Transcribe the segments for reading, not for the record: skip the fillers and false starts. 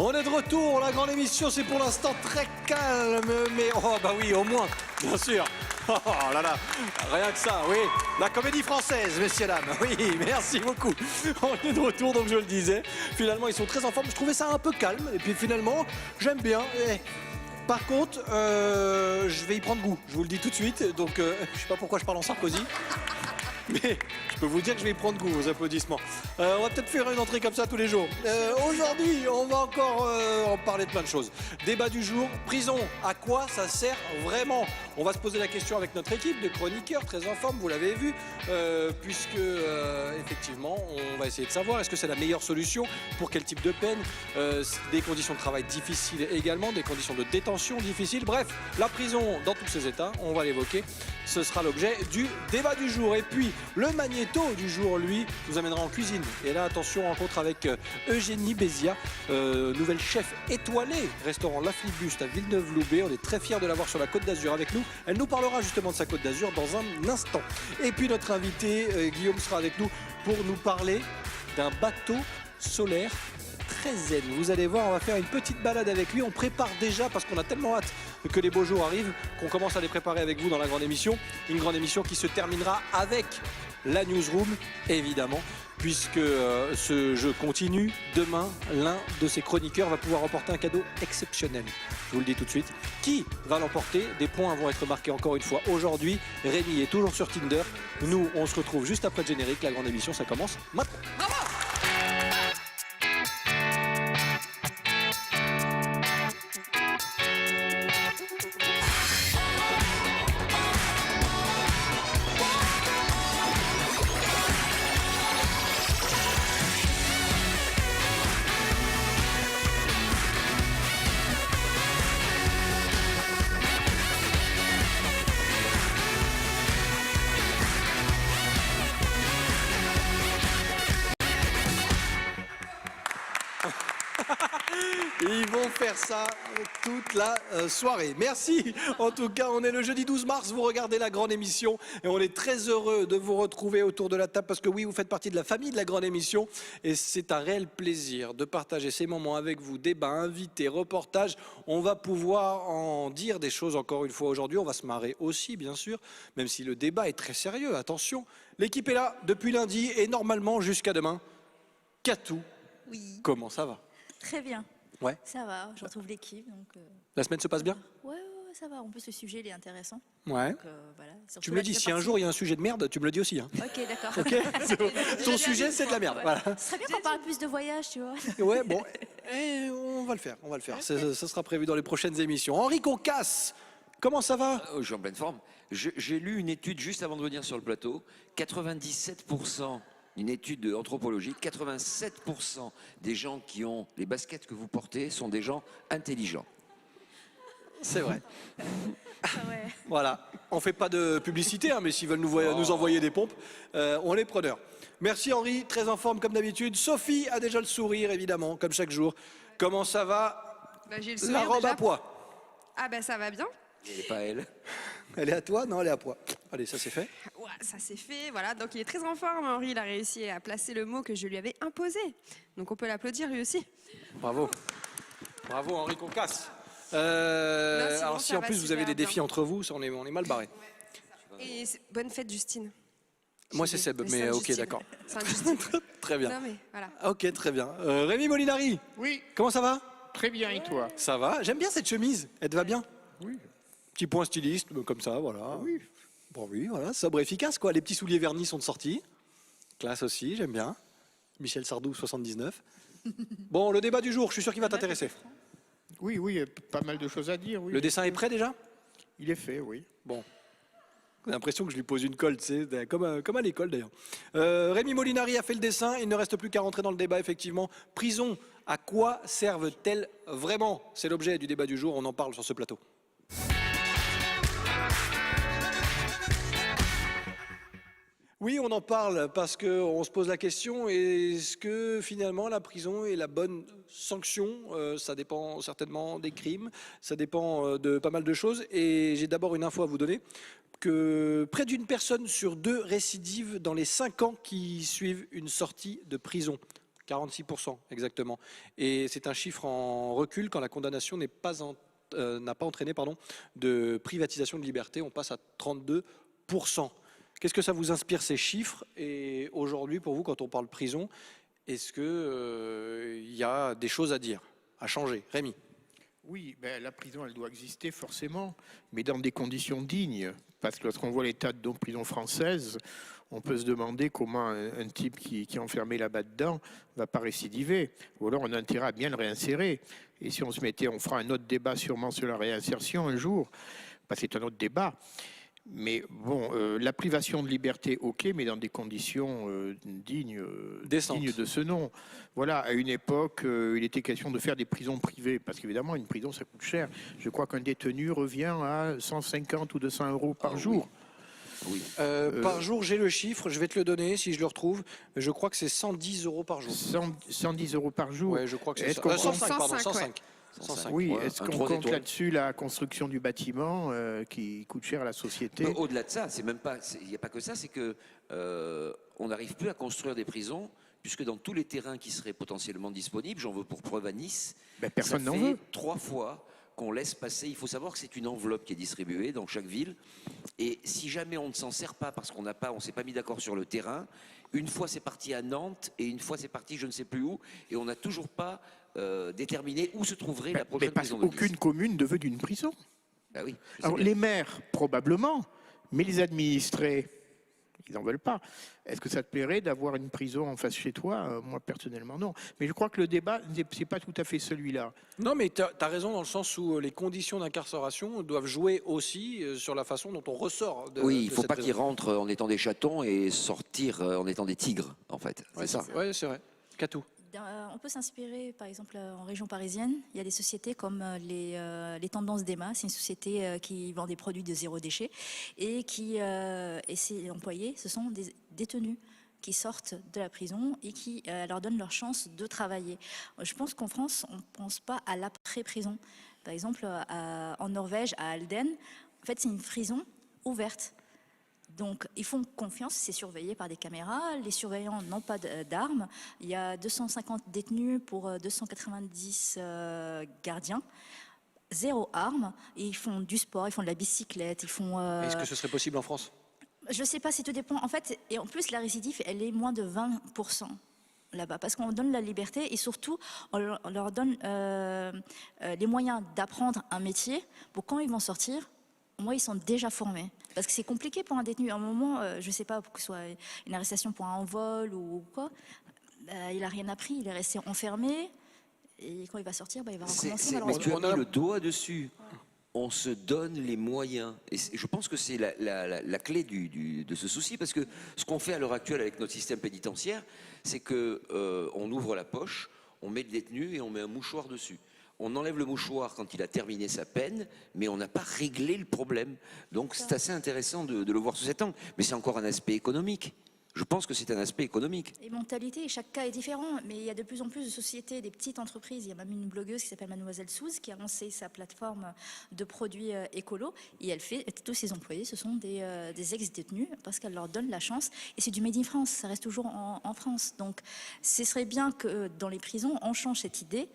On est de retour, la grande émission, c'est pour l'instant très calme, mais oh bah oui, au moins, bien sûr. Oh là là, rien que ça, oui. La comédie française, messieurs, dames. Oui, merci beaucoup. On est de retour, donc je le disais. Finalement, ils sont très en forme. Je trouvais ça un peu calme, et puis finalement, j'aime bien. Par contre, je vais y prendre goût, je vous le dis tout de suite. Donc, je sais pas pourquoi je parle en Sarkozy. Mais je peux vous dire que je vais y prendre goût aux applaudissements. On va peut-être faire une entrée comme ça tous les jours. Aujourd'hui, on va encore en parler de plein de choses. Débat du jour, prison, à quoi ça sert vraiment? On va se poser la question avec notre équipe de chroniqueurs très en forme, vous l'avez vu, puisque effectivement, on va essayer de savoir est-ce que c'est la meilleure solution, pour quel type de peine, des conditions de travail difficiles également, des conditions de détention difficiles. Bref, la prison dans tous ses états, on va l'évoquer. Ce sera l'objet du débat du jour. Et puis, le magnéto du jour, lui, nous amènera en cuisine. Et là, attention, rencontre avec Eugénie Bézia, nouvelle chef étoilée, restaurant La Flibuste à Villeneuve-Loubet. On est très fiers de l'avoir sur la Côte d'Azur avec nous. Elle nous parlera justement de sa Côte d'Azur dans un instant. Et puis, notre invité, Guillaume, sera avec nous pour nous parler d'un bateau solaire très zen. Vous allez voir, on va faire une petite balade avec lui. On prépare déjà, parce qu'on a tellement hâte que les beaux jours arrivent, qu'on commence à les préparer avec vous dans la grande émission. Une grande émission qui se terminera avec la newsroom, évidemment, puisque ce jeu continue. Demain, l'un de ses chroniqueurs va pouvoir remporter un cadeau exceptionnel. Je vous le dis tout de suite. Qui va l'emporter? Des points vont être marqués encore une fois aujourd'hui. Rémi est toujours sur Tinder. Nous, on se retrouve juste après le générique. La grande émission, ça commence maintenant. Bravo! Ils vont faire ça toute la soirée. Merci. En tout cas, on est le jeudi 12 mars. Vous regardez la grande émission et on est très heureux de vous retrouver autour de la table parce que oui, vous faites partie de la famille de la grande émission et c'est un réel plaisir de partager ces moments avec vous. Débats, invités, reportages. On va pouvoir en dire des choses encore une fois aujourd'hui. On va se marrer aussi, bien sûr, même si le débat est très sérieux. Attention, l'équipe est là depuis lundi et normalement jusqu'à demain. Katou, oui. Comment ça va? Très bien. Ouais. Ça va, je retrouve l'équipe. La semaine se passe bien? Ouais, ça va. En plus, le sujet, il est intéressant. Ouais. Donc, voilà. Tu me le dis, si un jour il y a un sujet de merde, tu me le dis aussi. Hein. Ok, d'accord. Okay. Ton sujet, c'est de la merde. Ouais. Voilà. Ce serait bien qu'on parle plus de voyage, tu vois. Ouais, bon, on va le faire, Okay. Ça sera prévu dans les prochaines émissions. Henri Concasse, comment ça va? Je suis en pleine forme. J'ai lu une étude juste avant de venir sur le plateau. 97%, une étude anthropologique, 87% des gens qui ont les baskets que vous portez sont des gens intelligents. C'est vrai. Ouais. Voilà, on fait pas de publicité, hein, mais s'ils veulent nous envoyer des pompes, on est preneurs. Merci Henri, très en forme comme d'habitude. Sophie a déjà le sourire, évidemment, comme chaque jour. Comment ça va? J'ai le sourire La robe déjà. à pois. Ah bah ça va bien. Et pas elle. Elle est à toi? Non, elle est à pois. Allez, ça c'est fait. Ouais, ça c'est fait, voilà. Donc il est très en forme, Henri. Il a réussi à placer le mot que je lui avais imposé. Donc on peut l'applaudir lui aussi. Bravo. Bravo Henri Concasse. Non, sinon, Alors si ça en va plus vous avez super des défis bien. entre vous, ça, on est mal barré. Et bonne fête, Justine. Moi c'est Seb, mais ok, Sainte-Justine. d'accord. Sainte-Justine. Très bien. Non mais voilà. Ok, très bien. Rémi Molinari, Oui, comment ça va? très bien, et toi? Ça va? J'aime bien cette chemise, elle te va bien? Oui. Petit point styliste, comme ça, voilà. Oui. Bon oui, voilà, sobre et efficace quoi. Les petits souliers vernis sont de sortie. Classe aussi, j'aime bien. Michel Sardou, 79. Bon, le débat du jour, je suis sûr qu'il va t'intéresser. Oui, pas mal de choses à dire, oui. Le dessin est prêt déjà? Il est fait, oui. Bon. J'ai l'impression que je lui pose une colle, tu sais, comme à l'école d'ailleurs. Rémi Molinari a fait le dessin, il ne reste plus qu'à rentrer dans le débat, effectivement. Prison, à quoi servent-elles vraiment? C'est l'objet du débat du jour, on en parle sur ce plateau. Oui, on en parle parce qu'on se pose la question, est-ce que finalement la prison est la bonne sanction? Ça dépend certainement des crimes, ça dépend de pas mal de choses. Et j'ai d'abord une info à vous donner, que près d'une personne sur deux récidive dans les 5 ans qui suivent une sortie de prison. 46% exactement. Et c'est un chiffre en recul quand la condamnation n'a pas entraîné de privatisation de liberté. On passe à 32%. Qu'est-ce que ça vous inspire ces chiffres? Et aujourd'hui, pour vous, quand on parle prison, est-ce qu'il y a des choses à dire, à changer? Rémi? Oui, ben, la prison, elle doit exister forcément, mais dans des conditions dignes. Parce que lorsqu'on voit l'état de nos prisons françaises, on peut se demander comment un type qui est enfermé là-bas dedans va pas récidiver. Ou alors on a intérêt à bien le réinsérer. Et si on se mettait, on fera un autre débat sûrement sur la réinsertion un jour. Ben, c'est un autre débat. Mais bon, la privation de liberté, ok, mais dans des conditions dignes de ce nom. Voilà, à une époque, il était question de faire des prisons privées, parce qu'évidemment, une prison, ça coûte cher. Je crois qu'un détenu revient à 150 ou 200 euros par jour. Oui. Par jour, j'ai le chiffre, je vais te le donner si je le retrouve. Je crois que c'est 110 euros par jour. 110 euros par jour. Ouais, je crois que c'est Est-ce ça. qu'on 105, pardon, 105, 105. 105. Oui, Ouais, est-ce un qu'on 3 compte étoiles. là-dessus la construction du bâtiment qui coûte cher à la société? Mais au-delà de ça, c'est même pas, il n'y a pas que ça, c'est que on n'arrive plus à construire des prisons, puisque dans tous les terrains qui seraient potentiellement disponibles, j'en veux pour preuve à Nice, Ben, personne ça n'en fait veut. 3 fois qu'on laisse passer. Il faut savoir que c'est une enveloppe qui est distribuée dans chaque ville, et si jamais on ne s'en sert pas parce on s'est pas mis d'accord sur le terrain, une fois c'est parti à Nantes et une fois c'est parti je ne sais plus où, et on n'a toujours pas déterminé où se trouverait la Mais prochaine parce prison de qu'aucune Nice. commune ne veut d'une prison. Ah oui, je sais Alors, bien. les maires, probablement, mais les administrés, ils n'en veulent pas. Est-ce que ça te plairait d'avoir une prison en face chez toi? Moi, personnellement, non. Mais je crois que le débat, c'est pas tout à fait celui-là. Non, mais tu as raison dans le sens où les conditions d'incarcération doivent jouer aussi sur la façon dont on ressort de Oui, il de ne faut cette pas prison. qu'ils rentrent en étant des chatons et sortir en étant des tigres, en fait. Ouais, C'est ça. Ouais, c'est vrai. Catou. On peut s'inspirer, par exemple, en région parisienne. Il y a des sociétés comme les Tendances d'Emma. C'est une société qui vend des produits de zéro déchet et ses employés, ce sont des détenus qui sortent de la prison et qui leur donnent leur chance de travailler. Je pense qu'en France, on ne pense pas à l'après-prison. Par exemple, en Norvège, à Halden, en fait, c'est une prison ouverte. Donc, ils font confiance, c'est surveillé par des caméras. Les surveillants n'ont pas d'armes. Il y a 250 détenus pour 290 gardiens. Zéro arme. Et ils font du sport, ils font de la bicyclette, ils font... Est-ce que ce serait possible en France? Je ne sais pas, c'est tout dépend. En fait, et en plus, la récidive, elle est moins de 20% là-bas. Parce qu'on donne la liberté et surtout, on leur donne les moyens d'apprendre un métier pour quand ils vont sortir, moi, ils sont déjà formés. Parce que c'est compliqué pour un détenu. À un moment, je ne sais pas, pour que ce soit une arrestation pour un vol ou quoi, il n'a rien appris, il est resté enfermé. Et quand il va sortir, il va recommencer. Mais Malheureusement. tu as mis le doigt dessus. On se donne les moyens. Et je pense que c'est la clé de ce souci, parce que ce qu'on fait à l'heure actuelle avec notre système pénitentiaire, c'est qu'on ouvre la poche, on met le détenu et on met un mouchoir dessus. On enlève le mouchoir quand il a terminé sa peine, mais on n'a pas réglé le problème. Donc c'est assez intéressant de le voir sous cet angle. Mais c'est encore un aspect économique. Je pense que c'est un aspect économique. Et mentalité, chaque cas est différent, mais il y a de plus en plus de sociétés, des petites entreprises. Il y a même une blogueuse qui s'appelle Mademoiselle Souze qui a lancé sa plateforme de produits écolos et elle fait, tous ses employés, ce sont des ex-détenus parce qu'elle leur donne la chance et c'est du Made in France, ça reste toujours en France. Donc ce serait bien que dans les prisons, on change cette idée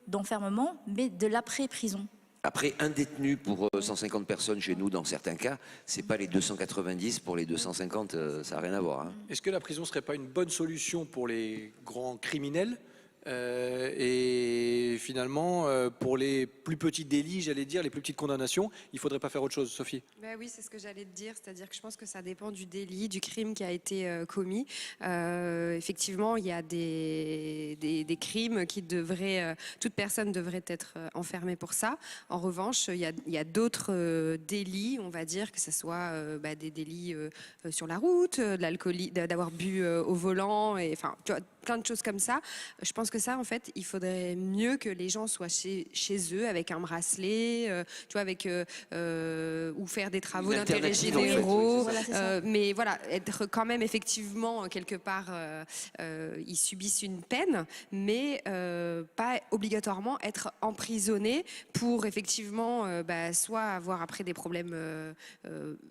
d'enfermement, mais de l'après-prison. Après, un détenu pour 150 personnes chez nous, dans certains cas, c'est pas les 290 pour les 250, ça n'a rien à voir. Hein. Est-ce que la prison serait pas une bonne solution pour les grands criminels et finalement, pour les plus petits délits, j'allais dire, les plus petites condamnations, il ne faudrait pas faire autre chose, Sophie? Ben oui, c'est ce que j'allais te dire, c'est-à-dire que je pense que ça dépend du délit, du crime qui a été commis. Effectivement, il y a des crimes qui devraient, toute personne devrait être enfermée pour ça. En revanche, il y a d'autres délits, on va dire, que ce soit des délits sur la route, de l'alcool, d'avoir bu au volant, et enfin, tu vois, plein de choses comme ça. Je pense que ça, en fait, il faudrait mieux que les gens soient chez eux avec un bracelet, tu vois, avec ou faire des travaux Une d'intérêt alternative, en fait, généraux. oui, voilà, c'est ça. Mais voilà, être quand même effectivement quelque part, ils subissent une peine, mais pas obligatoirement être emprisonnés pour effectivement soit avoir après des problèmes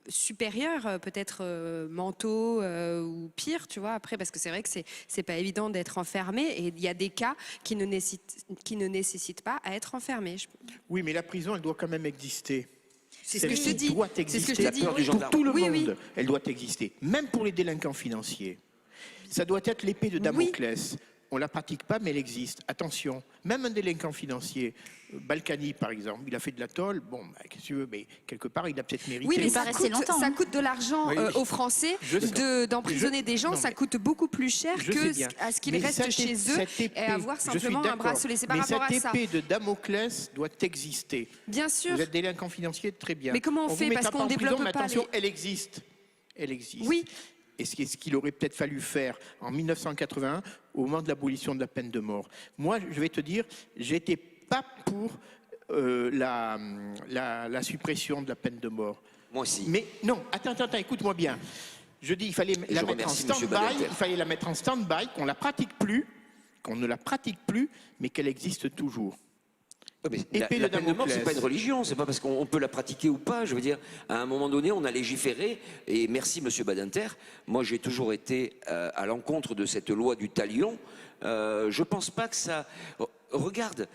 supérieurs, peut-être mentaux ou pire, tu vois, après, parce que c'est vrai que c'est pas évident d'être enfermé et il y a des cas qui ne nécessitent pas à être enfermés. Oui, mais la prison, elle doit quand même exister. C'est ce que je te dis. Doit C'est ce que exister. je te dis. La peur du Pour gendarme. tout le Oui, monde, oui. elle doit exister. Même pour les délinquants financiers. Ça doit être l'épée de Damoclès. On ne la pratique pas, mais elle existe. Attention, même un délinquant financier, Balkany par exemple, il a fait de la tôle, bon, qu'est-ce que tu veux, mais quelque part, il a peut-être mérité. Oui, mais Il va rester longtemps, ça hein. coûte de l'argent Oui, oui. aux Français Je sais. d'emprisonner des gens. Non, Ça mais- coûte beaucoup plus cher Je sais que bien. à ce qu'ils Mais restent cette chez eux cette épée, et avoir je suis simplement un d'accord, bracelet. C'est par mais rapport à cette ça. épée de Damoclès doit exister. Bien sûr. Vous êtes délinquant financier, très bien. Mais comment on vous fait? mettra Parce pas qu'on en prison, développe mais pas attention, les- elle existe. Elle existe. Oui. Et ce qu'il aurait peut-être fallu faire en 1981, au moment de l'abolition de la peine de mort. Moi, je vais te dire, j'étais pas pour la suppression de la peine de mort. Moi aussi. Mais non, attends, écoute-moi bien. Je dis, il fallait Et la je mettre en remercie Monsieur stand-by, Badinter. il fallait la mettre en stand-by, qu'on ne la pratique plus, mais qu'elle existe toujours. Ouais, mais Épée la de peine de mort, Damoclès. c'est pas une religion, c'est pas parce qu'on peut la pratiquer ou pas. Je veux dire, à un moment donné, on a légiféré, et merci Monsieur Badinter. Moi, j'ai toujours été à l'encontre de cette loi du talion. Je pense pas que ça. Regarde,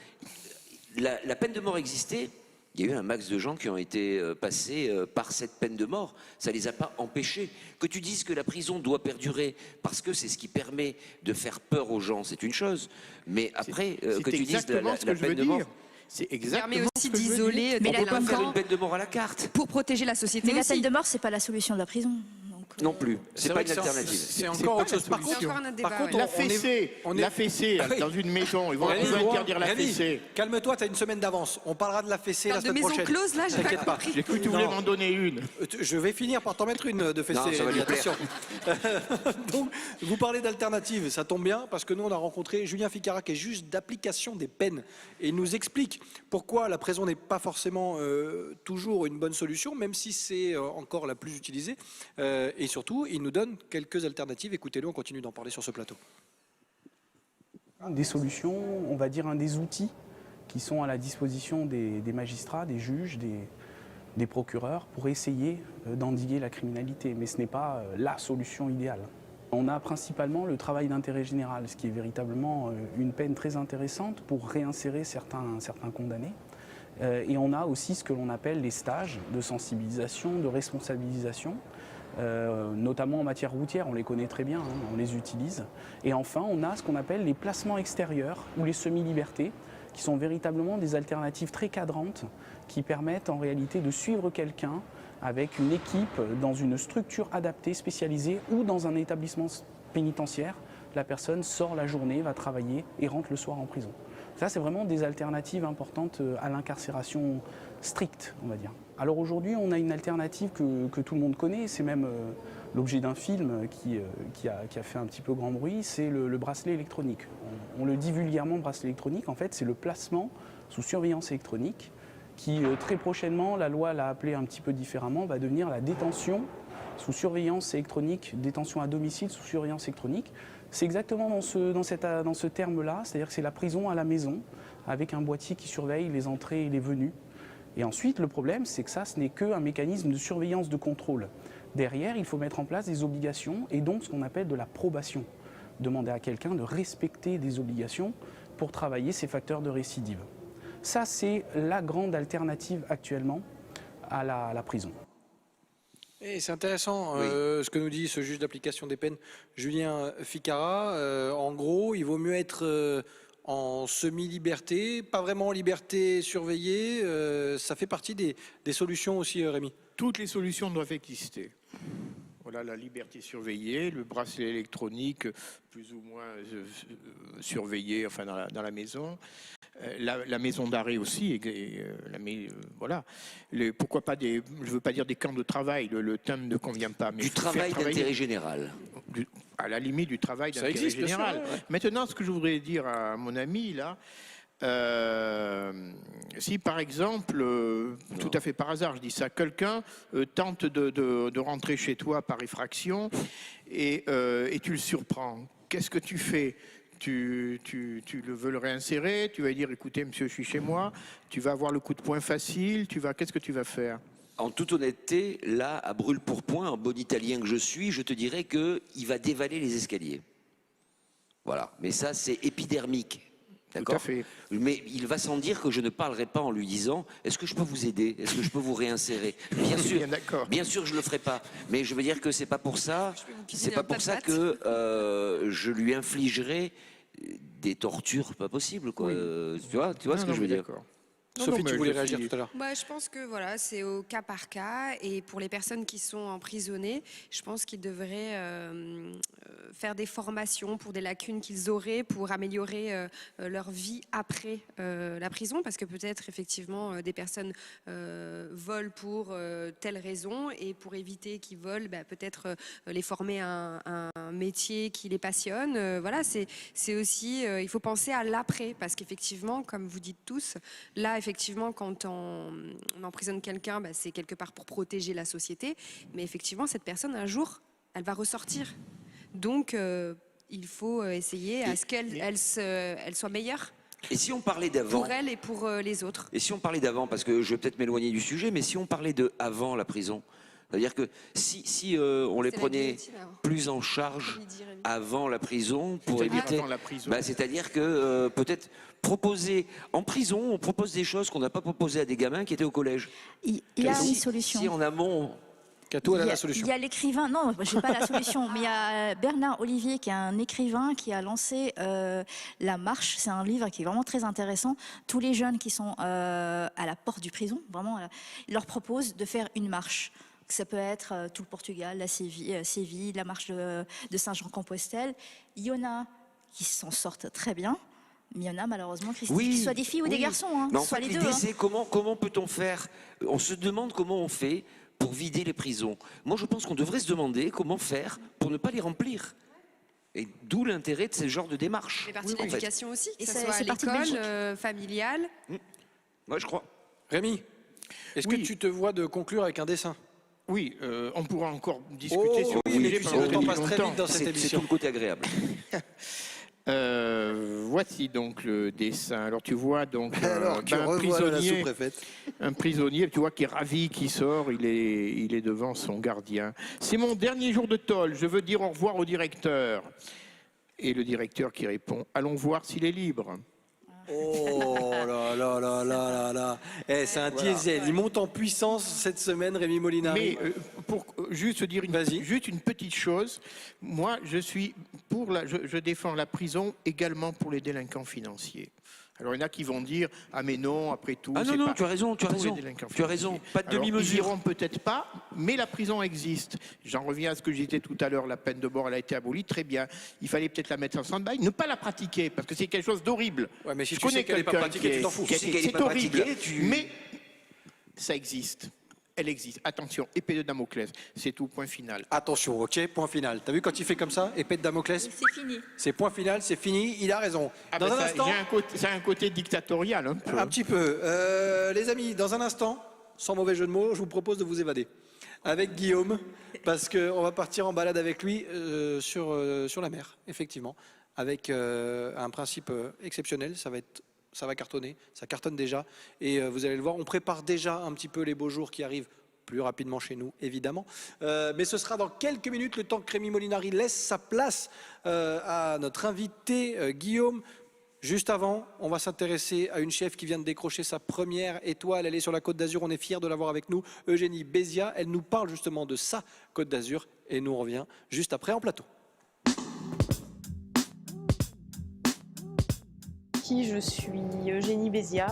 la peine de mort existait. Il y a eu un max de gens qui ont été passés par cette peine de mort. Ça les a pas empêchés. Que tu dises que la prison doit perdurer parce que c'est ce qui permet de faire peur aux gens, c'est une chose. Mais après, C'est que tu dises exactement ce que je veux peine de mort. dire. C'est Permet exactement ce aussi que je veux dire. d'isoler des On ne peut pas faire une délinquants peine de mort à la carte. pour protéger la société Mais la aussi. peine de mort, c'est pas la solution de la prison. Donc, Non plus. C'est pas vrai une que alternative. C'est C'est encore pas autre la chose. Par solution. contre, C'est encore un autre débat, par contre, ouais. La fessée, on est- Ah oui. dans une maison, ils vont Rémi, interdire la Rémi, fessée. calme-toi, t'as une semaine d'avance. On parlera de la fessée la De semaine maison prochaine. close, là, j'ai pas T'inquiète pas. compris. J'ai cru que tu voulais Non. m'en donner une. Je vais finir par t'en mettre une de fessée. Non, ça va lui plaire. attention. Donc, vous parlez d'alternative, ça tombe bien parce que nous, on a rencontré Julien Ficara qui est juge d'application des peines et il nous explique pourquoi la prison n'est pas forcément toujours une bonne solution, même si c'est encore la plus utilisée. Et surtout, il nous donne quelques alternatives. Écoutez-le, on continue d'en parler sur ce plateau. Des solutions, on va dire des outils qui sont à la disposition des magistrats, des juges, des procureurs pour essayer d'endiguer la criminalité. Mais ce n'est pas la solution idéale. On a principalement le travail d'intérêt général, ce qui est véritablement une peine très intéressante pour réinsérer certains condamnés. Et on a aussi ce que l'on appelle les stages de sensibilisation, de responsabilisation, notamment en matière routière, on les connaît très bien, hein, on les utilise. Et enfin, on a ce qu'on appelle les placements extérieurs ou les semi-libertés, qui sont véritablement des alternatives très cadrantes qui permettent en réalité de suivre quelqu'un avec une équipe dans une structure adaptée, spécialisée ou dans un établissement pénitentiaire. La personne sort la journée, va travailler et rentre le soir en prison. Ça, c'est vraiment des alternatives importantes à l'incarcération stricte, on va dire. Alors aujourd'hui, on a une alternative que tout le monde connaît, c'est même l'objet d'un film qui a fait un petit peu grand bruit, c'est le bracelet électronique. On le dit vulgairement bracelet électronique, en fait, c'est le placement sous surveillance électronique qui, très prochainement, la loi l'a appelé un petit peu différemment, va devenir la détention sous surveillance électronique, détention à domicile sous surveillance électronique. C'est exactement dans ce terme-là, c'est-à-dire que c'est la prison à la maison, avec un boîtier qui surveille les entrées et les venues. Et ensuite, le problème, c'est que ça, ce n'est qu'un mécanisme de surveillance, de contrôle. Derrière, il faut mettre en place des obligations et donc ce qu'on appelle de la probation. Demander à quelqu'un de respecter des obligations pour travailler ces facteurs de récidive. Ça, c'est la grande alternative actuellement à la prison. Et c'est intéressant Oui. ce que nous dit ce juge d'application des peines, Julien Ficara. En gros, il vaut mieux être en semi-liberté, pas vraiment en liberté surveillée. Ça fait partie des solutions aussi, Rémi. Toutes les solutions doivent exister. Voilà, la liberté surveillée, le bracelet électronique plus ou moins surveillé, enfin dans la maison. La maison d'arrêt aussi, voilà. Pourquoi pas je veux pas dire des camps de travail, le terme ne convient pas. Mais Du faut faire travail travailler- d'intérêt général. à la limite du travail Ça d'intérêt existe, bien sûr, général. ouais, ouais. Maintenant, ce que je voudrais dire à mon ami, là, si par exemple, tout à fait par hasard, je dis ça, quelqu'un tente de rentrer chez toi par effraction et tu le surprends, qu'est-ce que tu fais ? Tu veux le réinsérer, tu vas lui dire écoutez monsieur je suis chez moi, tu vas avoir le coup de poing facile, qu'est-ce que tu vas faire ? En toute honnêteté, là, à brûle pour point, en bon italien que je suis, je te dirais qu'il va dévaler les escaliers. Voilà, mais ça c'est épidermique. Tout à fait. Mais il va sans dire que je ne parlerai pas en lui disant est-ce que je peux vous aider, est-ce que je peux vous réinsérer. Bien sûr, Bien d'accord. bien sûr je le ferai pas. Mais je veux dire que c'est pas pour ça, c'est pas pour ça plat de que je lui infligerai des tortures pas possibles quoi. Tu vois ce que je veux dire. D'accord. Sophie, mais tu voulais je réagir suis- tout à l'heure. Moi, je pense que voilà, c'est au cas par cas. Et pour les personnes qui sont emprisonnées, je pense qu'ils devraient faire des formations pour des lacunes qu'ils auraient pour améliorer leur vie après la prison. Parce que peut-être, effectivement, des personnes volent pour telle raison. Et pour éviter qu'ils volent, peut-être les former à un métier qui les passionne. Voilà, c'est aussi, il faut penser à l'après. Parce qu'effectivement, comme vous dites tous, là, effectivement, quand on emprisonne quelqu'un, c'est quelque part pour protéger la société. Mais effectivement, cette personne, un jour, elle va ressortir. Donc, il faut essayer à ce qu'elle soit meilleure Et si on parlait d'avant pour elle et pour les autres. Et si on parlait d'avant, parce que je vais peut-être m'éloigner du sujet, mais si on parlait de avant la prison, c'est-à-dire que si on les C'est la prenait guillotine, alors. plus en charge avant la prison pour C'est-à-dire éviter, avant la prison. c'est-à-dire que peut-être proposer en prison, on propose des choses qu'on n'a pas proposées à des gamins qui étaient au collège. Il y a Si- une solution. Si en amont, Cato, elle a Il y la solution. Il y a l'écrivain, non, j'ai pas la solution, mais il y a Bernard Olivier qui est un écrivain qui a lancé La Marche. C'est un livre qui est vraiment très intéressant. Tous les jeunes qui sont à la porte du prison, vraiment, il leur propose de faire une marche. Ça peut être tout le Portugal, la Séville, la marche de Saint-Jean-Compostelle. Il y en a qui s'en sortent très bien. Mais il y en a malheureusement, Christine, oui, que ce soit des filles ou des oui. garçons, hein, Mais en que ce soit fait, les deux. l'idée hein. c'est comment peut-on faire. On se demande comment on fait pour vider les prisons. Moi, je pense qu'on devrait se demander comment faire pour ne pas les remplir. Et d'où l'intérêt de ce genre de démarche. C'est partie de en fait. l'éducation aussi, que Et ce c'est- soit à c'est partie de l'école, Belgique. familiale. Moi, je crois. Rémi, est-ce Oui. que tu te vois de conclure avec un dessin? Oui, on pourra encore discuter sur oui, le mais sujet tu sais, pendant le temps très passe très longtemps. vite dans cette C'est tout émission. le côté agréable. Voici donc le dessin. Alors tu vois donc Alors, tu un revois la prisonnier, sous-préfète. un prisonnier, tu vois qui est ravi, qui sort, il est devant son gardien. C'est mon dernier jour de tôle, je veux dire au revoir au directeur. Et le directeur qui répond, allons voir s'il est libre. Oh là là là là là là. Eh, c'est un diesel. Il monte en puissance cette semaine, Rémi Molinari. Mais pour juste dire juste une petite chose, moi je suis je défends la prison également pour les délinquants financiers. Alors il y en a qui vont dire ah mais non après tout. Ah non, c'est non, pas tu as raison, tu as pour les raison. délinquants Tu as raison, financiers. pas de Alors, demi-mesure. Ils iront peut-être pas, mais la prison existe. J'en reviens à ce que je disais tout à l'heure, la peine de mort elle a été abolie, très bien. Il fallait peut-être la mettre en stand-by, ne pas la pratiquer parce que c'est quelque chose d'horrible. Ouais, mais si Je tu sais connais qu'elle est pas quelqu'un pratiquée, qui tu t'en fous. qui Tu sais qu'elle est c'est pas horrible, pratiquée, tu- mais ça existe. Elle existe. Attention, épée de Damoclès, c'est tout, point final. Attention, ok, point final. T'as vu quand il fait comme ça, épée de Damoclès? C'est fini. C'est point final, c'est fini, il a raison. Ah Dans ben un ça, instant, c'est un côté dictatorial un peu. un petit peu. Les amis, dans un instant, sans mauvais jeu de mots, je vous propose de vous évader. Avec Guillaume, parce qu'on va partir en balade avec lui sur la mer, effectivement. Avec un principe exceptionnel, ça va cartonner, ça cartonne déjà. Et vous allez le voir, on prépare déjà un petit peu les beaux jours qui arrivent plus rapidement chez nous, évidemment. Mais ce sera dans quelques minutes, le temps que Rémi Molinari laisse sa place à notre invité Guillaume. Juste avant, on va s'intéresser à une chef qui vient de décrocher sa première étoile. Elle est sur la Côte d'Azur, on est fiers de l'avoir avec nous, Eugénie Bézia. Elle nous parle justement de sa Côte d'Azur et nous on revient juste après en plateau. Je suis Eugénie Bézia,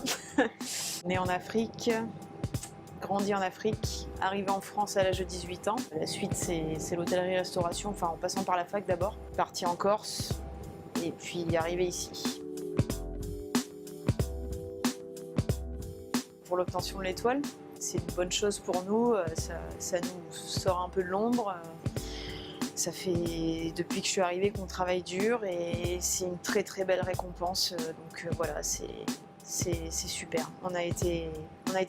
née en Afrique, grandie en Afrique, arrivée en France à l'âge de 18 ans. La suite, c'est l'hôtellerie-restauration, enfin en passant par la fac d'abord, partie en Corse et puis arrivée ici. Pour l'obtention de l'étoile, c'est une bonne chose pour nous, ça nous sort un peu de l'ombre. Ça fait depuis que je suis arrivée qu'on travaille dur et c'est une très très belle récompense. Donc voilà, c'est super. On a été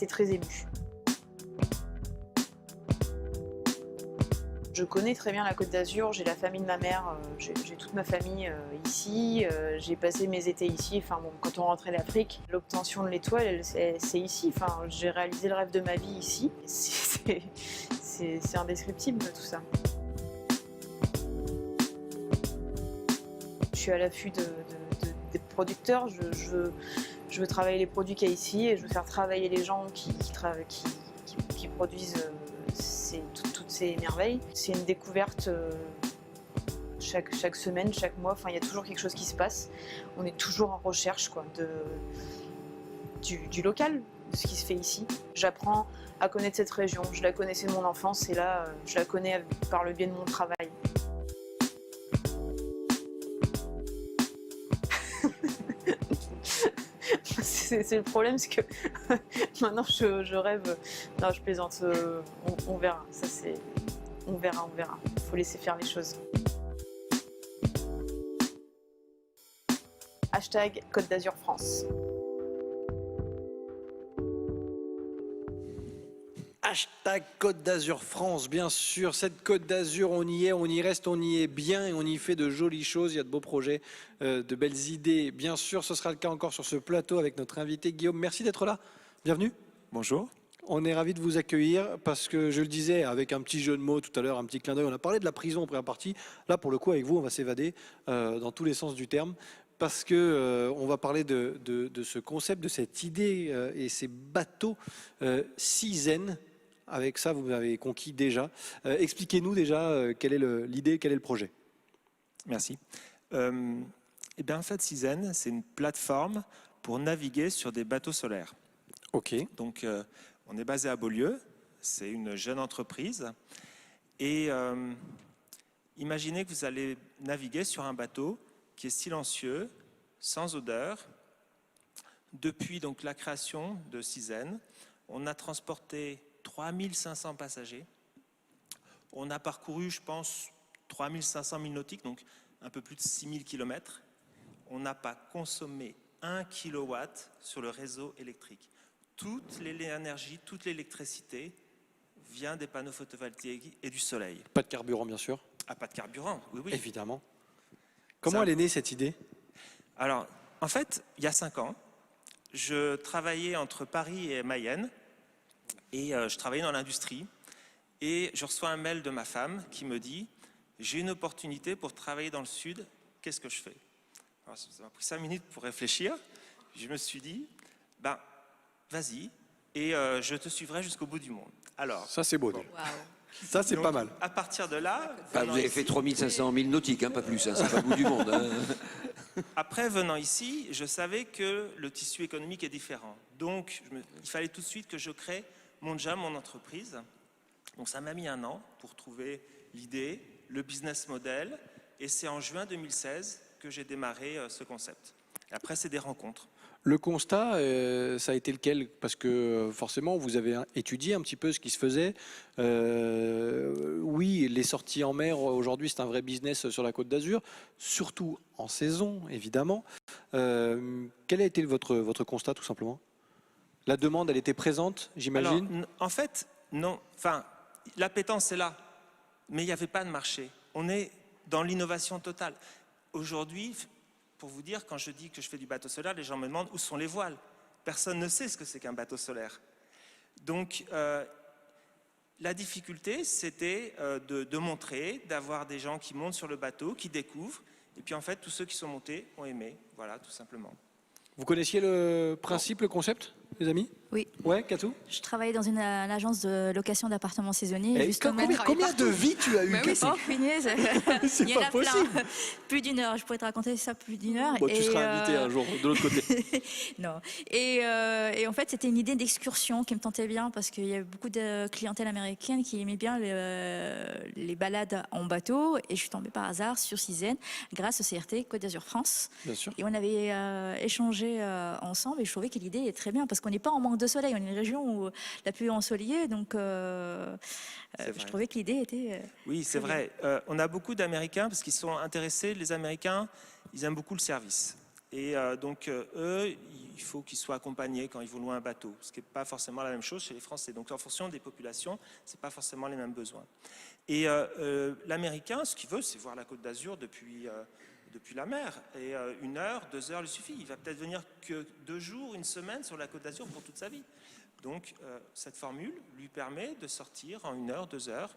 très émus. Je connais très bien la Côte d'Azur, j'ai la famille de ma mère, j'ai toute ma famille ici, j'ai passé mes étés ici. Enfin bon, quand on rentrait d'Afrique, l'obtention de l'étoile, c'est ici. Enfin, j'ai réalisé le rêve de ma vie ici. C'est indescriptible tout ça. Je suis à l'affût des producteurs, je veux travailler les produits qu'il y a ici et je veux faire travailler les gens qui produisent toutes ces merveilles. C'est une découverte chaque semaine, chaque mois, enfin, il y a toujours quelque chose qui se passe. On est toujours en recherche quoi, du local, de ce qui se fait ici. J'apprends à connaître cette région, je la connaissais de mon enfance et là, je la connais par le biais de mon travail. C'est le problème, c'est que maintenant je rêve. Non, je plaisante. On verra. Ça c'est. On verra. Il faut laisser faire les choses. Hashtag Côte d'Azur France. Hashtag Côte d'Azur France, bien sûr. Cette Côte d'Azur, on y est, on y reste, on y est bien et on y fait de jolies choses. Il y a de beaux projets, de belles idées. Bien sûr, ce sera le cas encore sur ce plateau avec notre invité Guillaume. Merci d'être là. Bienvenue. Bonjour. On est ravis de vous accueillir parce que je le disais avec un petit jeu de mots tout à l'heure, un petit clin d'œil. On a parlé de la prison en première partie. Là, pour le coup, avec vous, on va s'évader dans tous les sens du terme. Parce que on va parler de ce concept, de cette idée et ces bateaux Cizen. Avec ça, vous m'avez conquis déjà. Expliquez-nous déjà quelle est l'idée, quel est le projet. Merci. Eh bien, en fait, Cizen, c'est une plateforme pour naviguer sur des bateaux solaires. Ok. Donc, on est basé à Beaulieu. C'est une jeune entreprise. Et imaginez que vous allez naviguer sur un bateau qui est silencieux, sans odeur. Depuis donc, la création de Cizen, on a transporté 3500 passagers. On a parcouru, je pense, 3500 milles nautiques, donc un peu plus de 6000 km. On n'a pas consommé 1 kW sur le réseau électrique. Toute l'énergie, toute l'électricité vient des panneaux photovoltaïques et du soleil. Pas de carburant, bien sûr. Ah, pas de carburant, oui, oui. Évidemment. Comment elle est née, cette idée? Alors, en fait, il y a 5 ans, je travaillais entre Paris et Mayenne. Et je travaillais dans l'industrie et je reçois un mail de ma femme qui me dit « J'ai une opportunité pour travailler dans le sud, qu'est-ce que je fais ?» Alors, ça m'a pris 5 minutes pour réfléchir. Je me suis dit « Ben, vas-y et je te suivrai jusqu'au bout du monde. » Alors, ça c'est beau. Bon. Wow. Ça c'est pas mal. À partir de là... Vous avez fait 3500 milles nautiques, hein, pas plus, hein, c'est pas le bout du monde. Hein. Après, venant ici, je savais que le tissu économique est différent. Donc, il fallait tout de suite que je crée mon job, mon entreprise. Donc ça m'a mis 1 an pour trouver l'idée, le business model. Et c'est en juin 2016 que j'ai démarré ce concept. Et après, c'est des rencontres. Le constat, ça a été lequel? Parce que forcément, vous avez étudié un petit peu ce qui se faisait. Oui, les sorties en mer, aujourd'hui, c'est un vrai business sur la Côte d'Azur, surtout en saison, évidemment. Quel a été votre constat, tout simplement? La demande, elle était présente, j'imagine? En fait, non. Enfin, l'appétence est là, mais il n'y avait pas de marché. On est dans l'innovation totale. Aujourd'hui, pour vous dire, quand je dis que je fais du bateau solaire, les gens me demandent où sont les voiles. Personne ne sait ce que c'est qu'un bateau solaire. Donc, la difficulté, c'était de montrer, d'avoir des gens qui montent sur le bateau, qui découvrent. Et puis, en fait, tous ceux qui sont montés ont aimé. Voilà, tout simplement. Vous connaissiez le principe, le concept, les amis? Oui. Ouais, Katou? Je travaillais dans une agence de location d'appartements saisonniers. Et justement, combien de vies tu as eu? bah oui, c'est punaise. C'est Il y en pas a plein. possible. Plus d'1 heure. Je pourrais te raconter ça plus d'1 heure. Bon, tu seras invité un jour de l'autre côté. Non. Et en fait, c'était une idée d'excursion qui me tentait bien parce qu'il y avait beaucoup de clientèle américaine qui aimait bien les balades en bateau. Et je suis tombée par hasard sur Cizen grâce au CRT Côte d'Azur France. Bien sûr. Et on avait échangé ensemble et je trouvais que l'idée est très bien parce parce qu'on n'est pas en manque de soleil. On est une région où la pluie est ensoleillée, donc C'est vrai. je trouvais que l'idée était... Oui, c'est vrai. On a beaucoup d'Américains parce qu'ils sont intéressés. Les Américains, ils aiment beaucoup le service. Et donc, eux, il faut qu'ils soient accompagnés quand ils vont louer un bateau, ce qui n'est pas forcément la même chose chez les Français. Donc, en fonction des populations, ce n'est pas forcément les mêmes besoins. Et l'Américain, ce qu'il veut, c'est voir la Côte d'Azur depuis la mer. Et 1 heure, 2 heures lui suffit. Il va peut-être venir que 2 jours, 1 semaine sur la Côte d'Azur pour toute sa vie. Donc, cette formule lui permet de sortir en 1 heure, 2 heures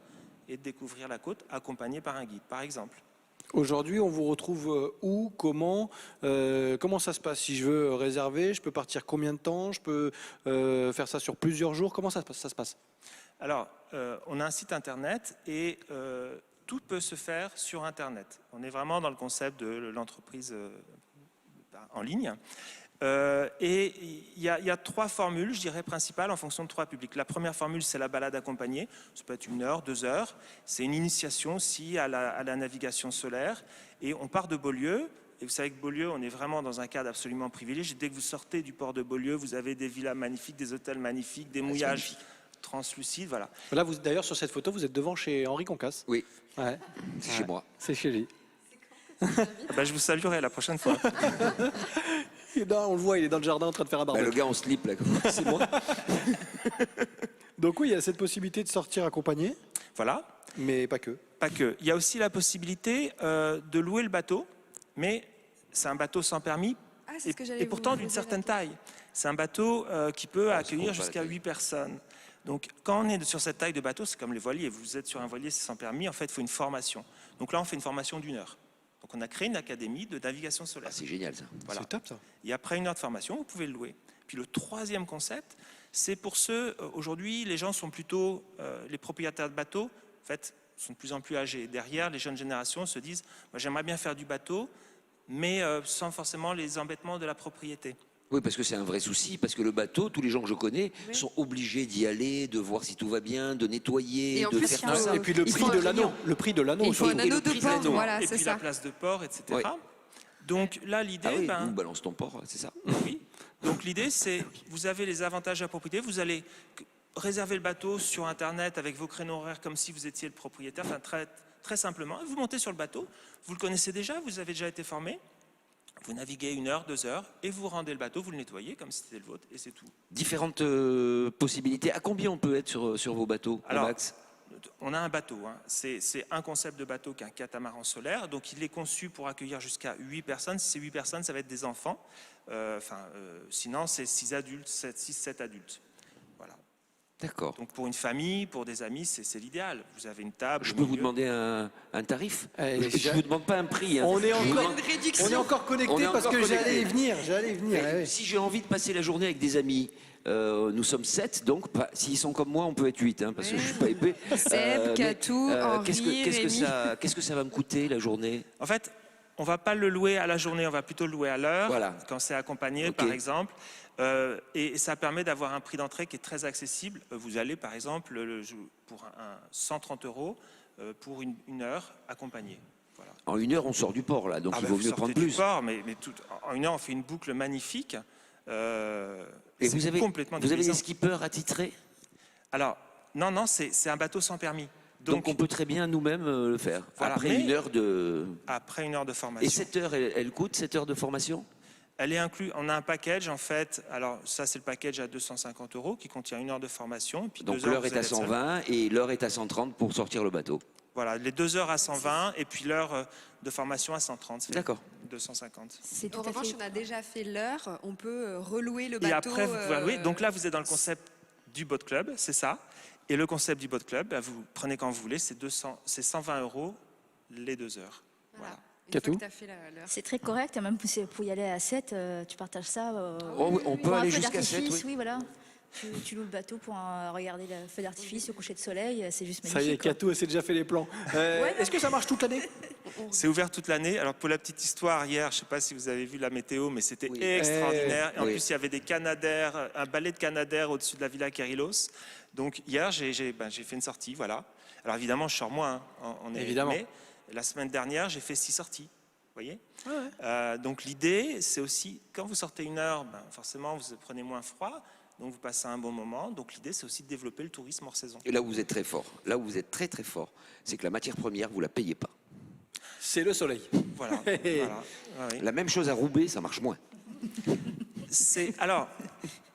et de découvrir la côte accompagné par un guide, par exemple. Aujourd'hui, on vous retrouve où, comment ça se passe? Si je veux réserver, je peux partir combien de temps? Je peux faire ça sur plusieurs jours? Comment ça se passe? Alors, on a un site internet et tout peut se faire sur internet. On est vraiment dans le concept de l'entreprise en ligne. Et il y a 3 formules, je dirais, principales en fonction de 3 publics. La première formule, c'est la balade accompagnée. Ça peut être 1 heure, 2 heures. C'est une initiation aussi à la navigation solaire. Et on part de Beaulieu. Et vous savez que Beaulieu, on est vraiment dans un cadre absolument privilégié. Dès que vous sortez du port de Beaulieu, vous avez des villas magnifiques, des hôtels magnifiques, des mouillages translucides. Voilà. Là, d'ailleurs, sur cette photo, vous êtes devant chez Henri Concasse. Oui, Ouais. c'est chez moi. C'est chez lui. Je vous saluerai la prochaine fois. Et là, on le voit, il est dans le jardin en train de faire un barbecue. Le gars en slip, là. C'est moi. Donc oui, il y a cette possibilité de sortir accompagné, Voilà. mais pas que. Pas que. Il y a aussi la possibilité de louer le bateau, mais c'est un bateau sans permis Ah, c'est ce que j'allais et pourtant vous d'une poser certaine la question. taille. C'est un bateau qui peut accueillir compte pas la jusqu'à taille. 8 personnes. Donc quand on est sur cette taille de bateau, c'est comme les voiliers. Vous êtes sur un voilier, c'est sans permis. En fait, il faut une formation. Donc là, on fait une formation d'1 heure. Donc on a créé une académie de navigation solaire. Ah, c'est génial, ça. Voilà. C'est top ça. Et après 1 heure de formation, vous pouvez le louer. Puis le 3e concept, c'est pour ceux, aujourd'hui, les gens sont plutôt, les propriétaires de bateaux, en fait, sont de plus en plus âgés. Derrière, les jeunes générations se disent, moi, j'aimerais bien faire du bateau, mais sans forcément les embêtements de la propriété. Oui, parce que c'est un vrai souci, parce que le bateau, tous les gens que je connais Oui. sont obligés d'y aller, de voir si tout va bien, de nettoyer, Et en de plus, faire il tout faut- ça. Et puis le il prix faut de un l'anneau. client. Le prix de l'anneau. Et il faut aussi. un Et anneau le de prix de port, l'anneau. voilà, Et c'est puis ça. la place de port, etc. Oui. Donc là, l'idée, Ah oui, nous, balance ton porc, c'est ça. oui. Donc l'idée, c'est, vous avez les avantages de la propriété, vous allez réserver le bateau sur Internet avec vos créneaux horaires comme si vous étiez le propriétaire, enfin très simplement. Vous montez sur le bateau, vous le connaissez déjà, vous avez déjà été formé, vous naviguez 1 heure, 2 heures, et vous rendez le bateau, vous le nettoyez comme si c'était le vôtre, et c'est tout. Différentes possibilités. À combien on peut être sur vos bateaux, au Alors, max? On a un bateau, hein. C'est un concept de bateau qui est un catamaran solaire, donc il est conçu pour accueillir jusqu'à 8 personnes. Si c'est 8 personnes, ça va être des enfants. Sinon, c'est 6 adultes, 7 adultes. Voilà. D'accord. Donc pour une famille, pour des amis, c'est l'idéal. Vous avez une table. Je au peux vous milieu. demander un tarif? Eh, Je ne vous demande pas un prix. Hein. On est Je vous encore, demande- on est encore On connecté est parce encore que connecté. j'allais y venir. Mais si j'ai envie de passer la journée avec des amis, nous sommes 7, donc s'ils sont comme moi, on peut être 8, hein, parce que je suis pas épais. Seb, Mais, Catou, Henri, qu'est-ce que ça va me coûter la journée? En fait, on ne va pas le louer à la journée, on va plutôt le louer à l'heure, Voilà. quand c'est accompagné, Ok. par exemple. Et ça permet d'avoir un prix d'entrée qui est très accessible. Vous allez, par exemple, pour 130 € pour une heure accompagnée. Voilà. En 1 heure, on sort du port, là, donc il vaut vous mieux sortez prendre du plus. port, mais en 1 heure, on fait une boucle magnifique. Et C'est vous avez complètement des dépaysant. skippers attitrés? Alors, non, c'est un bateau sans permis. Donc on peut très bien nous-mêmes le faire. Voilà, Après mais- 1 heure de... Après 1 heure de Et formation. 7 heures, elle coûte 7 heures de formation? Elle est inclue. On a un package, en fait. Alors, ça, c'est le package à 250 € qui contient 1 heure de formation. Et puis Donc 2 heures, l'heure vous est à allez être seul. 120 et l'heure est à 130 pour sortir le bateau. Voilà, les 2 heures à 120 et puis l'heure de formation à 130. ça fait D'accord. 250. C'est tout En à revanche, fait... on a déjà fait l'heure, on peut relouer le Et bateau. après, vous pouvez louer. Donc là, vous êtes dans le concept du boat club, c'est ça. Et le concept du boat club, vous prenez quand vous voulez, c'est 120 € les 2 heures. Voilà. Une fois Catou. que tu as fait l'heure. C'est très correct, même pour y aller à 7, tu partages ça. Oh, oui, on peut pour un aller feu jusqu'à 7, d'artifice, oui. oui, voilà. Tu loues le bateau pour regarder le feu d'artifice, le coucher de soleil, c'est juste Ça magnifique. y est, Catou, elle s'est déjà fait les plans. Est-ce que ça marche toute l'année? C'est ouvert toute l'année. Alors pour la petite histoire, hier, je ne sais pas si vous avez vu la météo, mais c'était Oui. extraordinaire. Et en Oui. plus, il y avait des canadaires, un balai de canadaires au-dessus de la Villa Kérilos. Donc hier, j'ai fait une sortie, voilà. Alors évidemment, je sors moins, hein, on est Évidemment. mais la semaine dernière, j'ai fait 6 sorties. voyez. Donc l'idée, c'est aussi, quand vous sortez 1 heure, ben, forcément, vous prenez moins froid, donc vous passez un bon moment. Donc l'idée, c'est aussi de développer le tourisme hors saison. Et là où vous êtes très fort, là où vous êtes très très fort, c'est que la matière première, vous la payez pas. C'est le soleil. Voilà. Oui. La même chose à Roubaix, ça marche moins. Alors,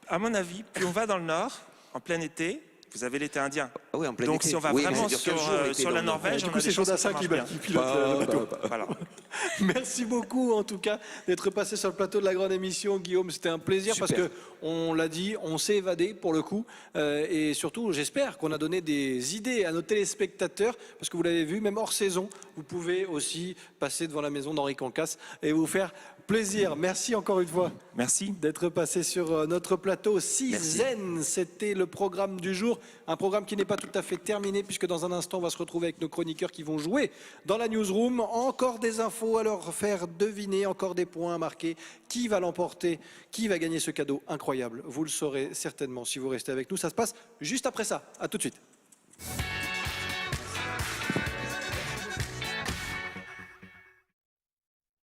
à mon avis, plus on va dans le nord, en plein été, vous avez l'été indien. Ah oui, en plein Donc été. si on va Oui, vraiment mais ça dure 15 jours, l'été sur dans la le Nord. Norvège, Du on coup, a c'est des chances que Chaudassin ça qui marche bien. pilote le bateau. Voilà. Merci beaucoup en tout cas d'être passé sur le plateau de la grande émission, Guillaume. C'était un plaisir Super. parce que on l'a dit, on s'est évadé pour le coup, et surtout j'espère qu'on a donné des idées à nos téléspectateurs parce que vous l'avez vu, même hors saison, vous pouvez aussi passer devant la maison d'Henri Concas et vous faire plaisir. Merci encore une fois. Merci. D'être passé sur notre plateau. Zen, c'était le programme du jour. Un programme qui n'est pas tout à fait terminé puisque dans un instant, on va se retrouver avec nos chroniqueurs qui vont jouer dans la newsroom. Encore des infos à leur faire deviner, encore des points à marquer. Qui va l'emporter? Qui va gagner ce cadeau incroyable? Vous le saurez certainement si vous restez avec nous. Ça se passe juste après ça. À tout de suite.